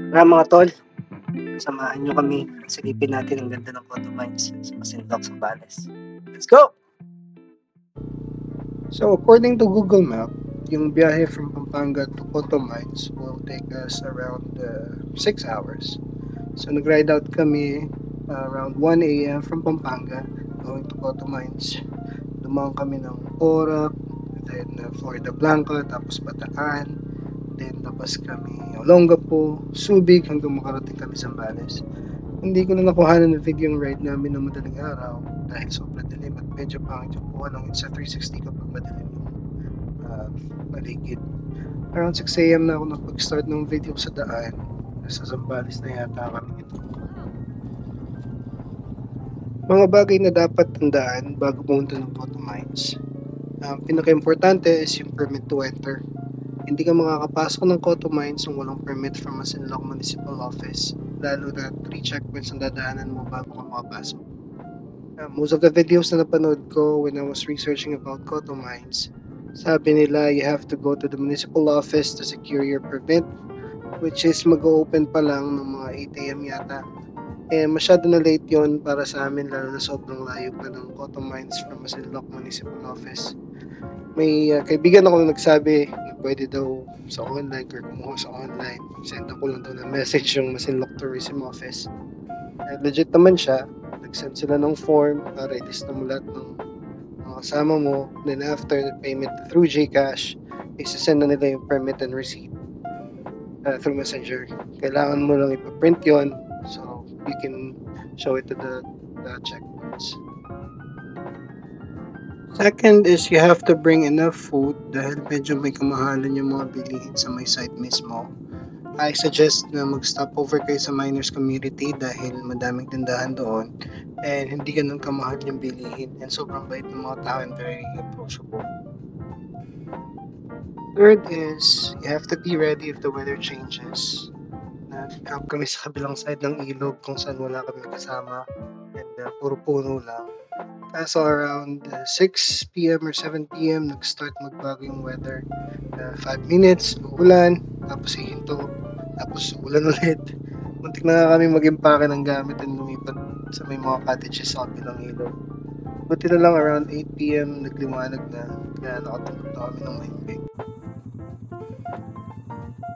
Mga tol, samahan nyo kami. Silipin natin ang ganda ng Cotto Mines sa Masinloc, Zambales. Let's go! So according to Google Map, yung biyahe from Pampanga to Cotto Mines will take us around 6 hours. So nag-ride out kami around 1 a.m. from Pampanga going to Cotto Mines. Dumang kami ng Porac, then Florida Blanca, tapos Bataan, then tapos kami Olongapo, Subic hanggang makarating kami sa Zambales. Hindi ko na nakuhanan ng video yung ride namin ng madaling araw dahil sobrang dilim at medyo pangit yung kuha ng sa 360 kapag madilim yung paligid. Around 6 a.m. na ako napag-start ng video sa daan. Nasa Zambales na yata kami ito. Mga bagay na dapat tandaan bago pumunta ng Cotto Mines. Ang pinaka-importante is yung permit to enter. Hindi ka makakapasok ng Cotto Mines kung walang permit from Masinloc Municipal Office, lalo na 3 checkpoints ang dadaanan mo bago ka makapasok. Most of the videos na napanood ko when I was researching about Cotto Mines, sabi nila you have to go to the municipal office to secure your permit, which is mag-open pa lang ng mga 8 a.m. yata. Masyado na late yon para sa amin, lalo na sobrang layo pa ng Cotto Mines from Masinloc Municipal Office. May kaibigan ako na nagsabi na pwede daw sa online or kumuha sa online. Send ako lang daw ng message yung Masinloc Tourism Office. Legit naman siya. Nag-send sila ng form para i-list na mo lahat ng mga kasama mo. Then after the payment through GCash, isa-send na nila yung permit and receipt through Messenger. Kailangan mo lang ipaprint yon so you can show it to the checkpoints. Second is you have to bring enough food dahil medyo may kamahalan yung mga bilihin sa may site mismo. I suggest na mag-stop over kayo sa miners community dahil madaming tindahan doon and hindi ganun kamahal yung bilihin and sobrang bait ng mga tao and very approachable. Third is you have to be ready if the weather changes. Nag-camp kami sa kabilang side ng ilog kung saan wala kami kasama and puro puno lang. Kaso around 6 p.m. or 7 p.m. nag-start magbago yung weather. 5 minutes, uulan, tapos hihinto, tapos ulan ulit. Muntik na nga kami mag-impake ng gamit and lumipat sa may mga cottages sa kabilang ilog. Buti na lang around 8 p.m. nagliwanag na, kaya nakatulog na kami ng mahimbing.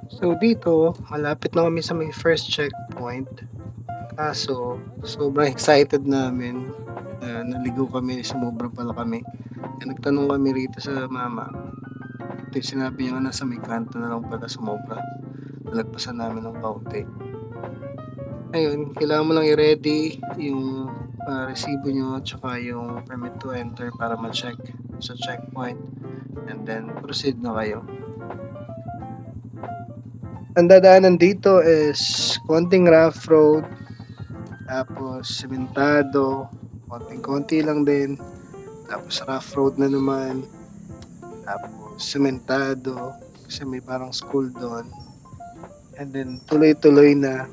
So dito, malapit na kami sa may first checkpoint. Kaso, sobrang excited namin. Naligaw kami, sumobra pala kami. Nagtanong kami rito sa mama. Ito yung sinabi niya nga nasa may kanto na lang pala sumobra. Nalagpasan namin ng kaunti. Ayun, kailangan mo lang i-ready yung resibo nyo tsaka yung permit to enter para ma-check sa checkpoint. And then, proceed na kayo. Ang dadaanan dito is konting rough road, tapos sementado, konting-konti lang din, tapos rough road na naman, tapos sementado, kasi may parang school doon, and then tuloy-tuloy na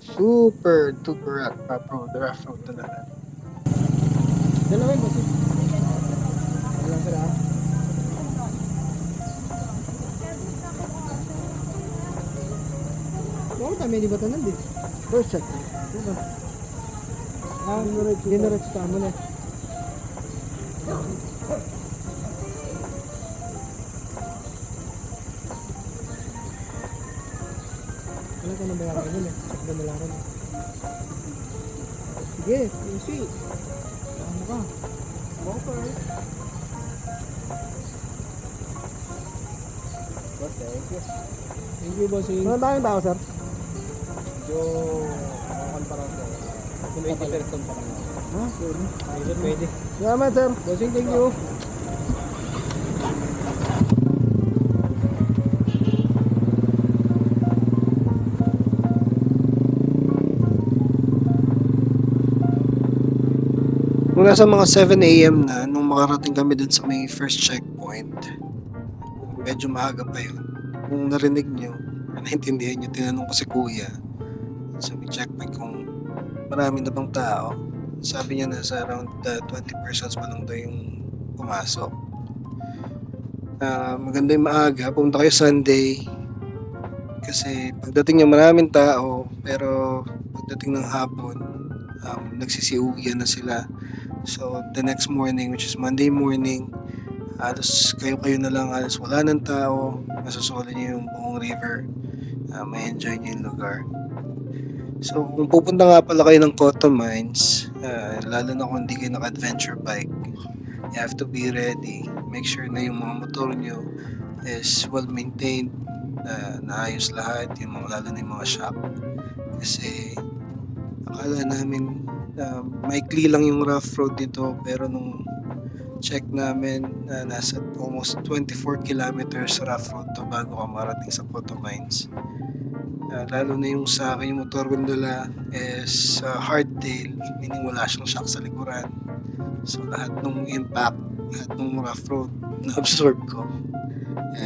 super duper rough road talaga. Dalawin mo si lang sila. Wow, kami di ba tanan di? First check. Diba? Generate sa mo na. Wala ka nang bayaran mo na. Sakda mo lang. Sige, easy. Ano ka? Go first. Thank you. Thank you, bossing. Ano tayong tao, sir? Akan para sa 20 person pa lang. Ha? Pwede. Salamat, sir. Bossing, thank you. Nung nasa mga 7 a.m. na, nung makarating kami dun sa may first checkpoint, medyo maaga pa yun. Kung narinig nyo, naintindihan nyo, tinanong ko si kuya sa may checkpoint kung marami na bang tao. Sabi niya nasa around 20 persons pa lang daw yung pumasok. Maganda yung maaga, pumunta kayo Sunday kasi pagdating niya maraming tao, pero pagdating ng hapon, nagsisiuwian na sila. So the next morning, which is Monday morning, halos kayo na lang, halos wala ng tao, masusuli niyo yung buong river, may enjoy niyo yung lugar. So kung pupunta nga pala kayo ng Cotomines, lalo na kung hindi kayo naka-adventure bike, you have to be ready. Make sure na yung mga motor nyo is well maintained, naayos lahat, yung lalo na yung mga shock. Kasi akala namin maikli lang yung rough road dito, pero nung check namin, nasa almost 24 kilometers rough road to bago ka marating sa Cotomines. Lalo na yung sa akin, yung motor gondola is hardtail, meaning wala siyang shock sa likuran. So lahat ng impact, lahat ng rough road na-absorb ko.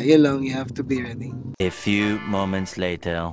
Yan lang, you have to be ready. A few moments later.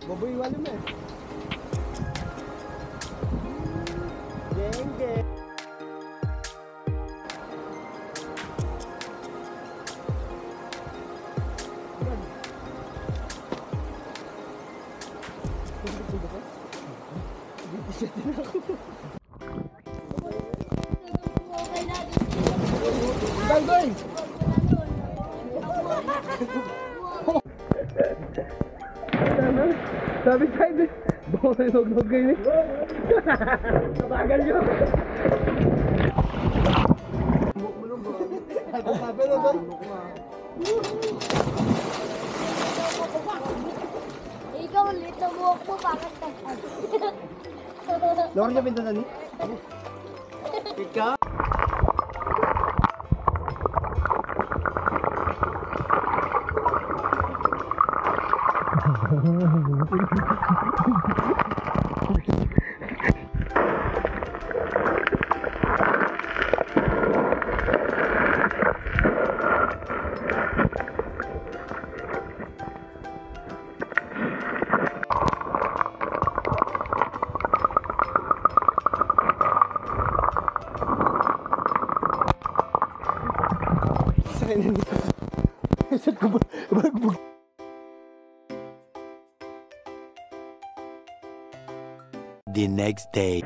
Baboy walo mo eh. Geng geng. Ganggoy! Sabi tayo din. Baka kayo nag-nog kayo eh. Nabagal nyo. Sabi na doon. Ikaw ulit, nabuhok mo, bakit nag-ad? Lord niya pintunan ni? Ikaw? The next day.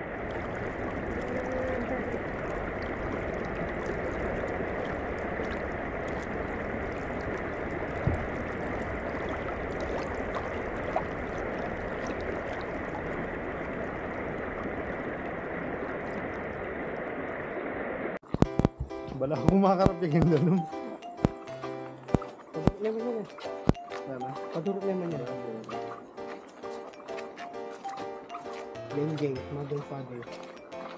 Bala ko kumakarap yung ganun. Padurok naman yun eh. Padurok naman yun. Geng, mother, father.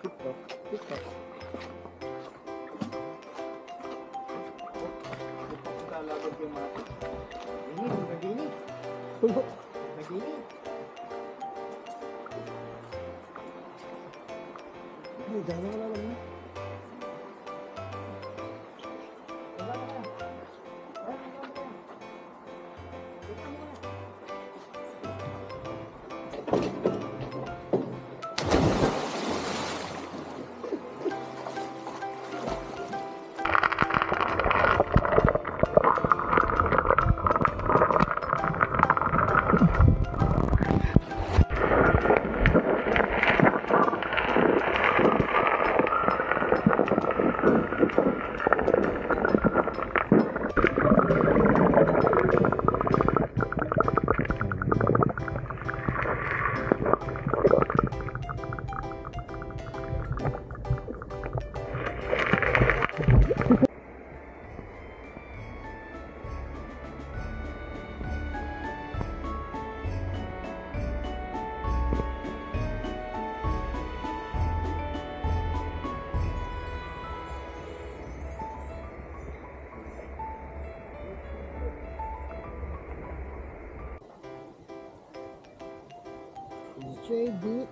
TikTok. Lalagod yung mga. Nagini. Nagini. Ay, dami ka lang naman. Shady,